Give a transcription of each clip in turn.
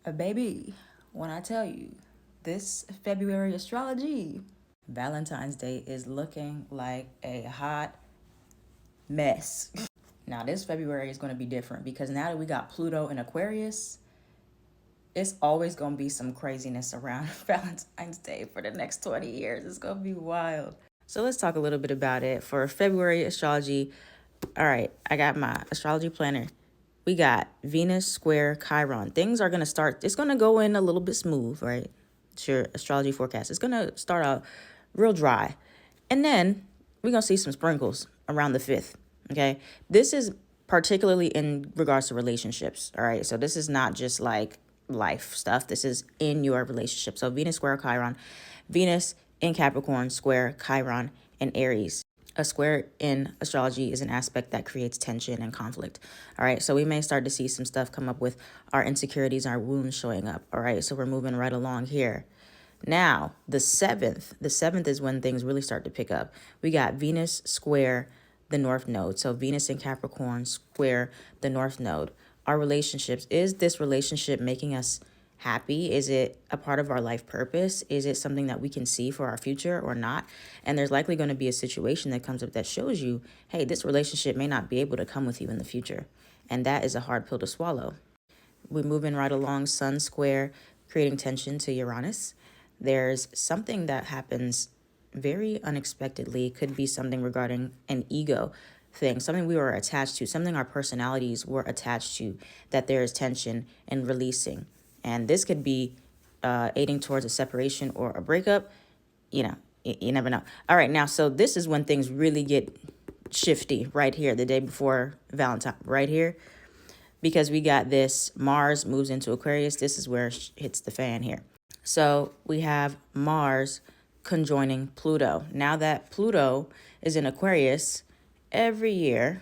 Baby, when I tell you this February astrology, Valentine's Day is looking like a hot mess. Now, this February is going to be different because now that we got Pluto in Aquarius, it's always going to be some craziness around Valentine's Day for the next 20 years. It's going to be wild. So let's talk a little bit about it. For February astrology, all right, I got my astrology planner. We got Venus square Chiron. Things are going to start, it's going to go in a little bit smooth, right? It's your astrology forecast. It's going to start out real dry. And then we're going to see some sprinkles around the 5th, okay? This is particularly in regards to relationships, all right? So this is not just like life stuff. This is in your relationship. So Venus square Chiron, Venus in Capricorn square Chiron in Aries. A square in astrology is an aspect that creates tension and conflict. All right. So we may start to see some stuff come up with our insecurities, our wounds showing up. All right. So we're moving right along here. Now, the 7th is when things really start to pick up. We got Venus square the North Node. So Venus in Capricorn square the North Node. Our relationships, is this relationship making us happy? Is it a part of our life purpose? Is it something that we can see for our future or not? And there's likely going to be a situation that comes up that shows you, hey, this relationship may not be able to come with you in the future. And that is a hard pill to swallow. We're moving right along, Sun square, creating tension to Uranus. There's something that happens very unexpectedly. It could be something regarding an ego thing, something we were attached to, something our personalities were attached to, that there is tension and releasing. And this could be aiding towards a separation or a breakup. You know, you never know. All right, now, so this is when things really get shifty right here, the day before Valentine, right here. Because we got this, Mars moves into Aquarius. This is where it hits the fan here. So we have Mars conjoining Pluto. Now that Pluto is in Aquarius, every year,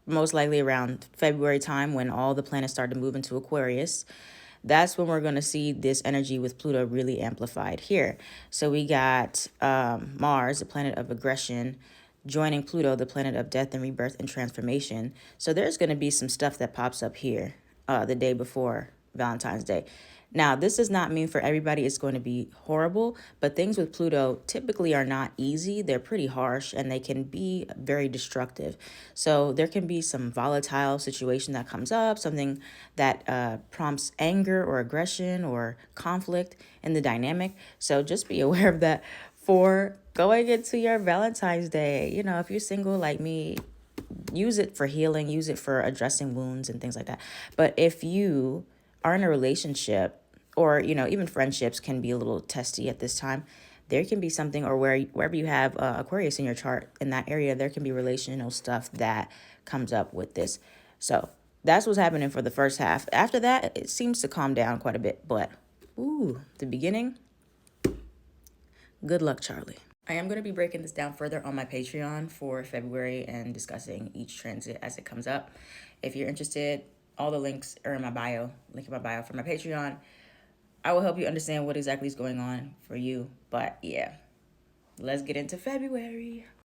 most likely around February time when all the planets start to move into Aquarius, that's when we're going to see this energy with Pluto really amplified here. So we got Mars, the planet of aggression, joining Pluto, the planet of death and rebirth and transformation. So there's going to be some stuff that pops up here the day before Valentine's Day. Now, this does not mean for everybody it's going to be horrible, but things with Pluto typically are not easy. They're pretty harsh and they can be very destructive. So there can be some volatile situation that comes up, something that prompts anger or aggression or conflict in the dynamic. So just be aware of that for going into your Valentine's Day. You know, if you're single like me, use it for healing, use it for addressing wounds and things like that. But if you are in a relationship, or, you know, even friendships can be a little testy at this time. There can be something, or wherever you have Aquarius in your chart, in that area, there can be relational stuff that comes up with this. So that's what's happening for the first half. After that, it seems to calm down quite a bit. But, the beginning, good luck, Charlie. I am going to be breaking this down further on my Patreon for February and discussing each transit as it comes up. If you're interested, all the links are in my bio, link in my bio for my Patreon. I will help you understand what exactly is going on for you. But yeah, let's get into February.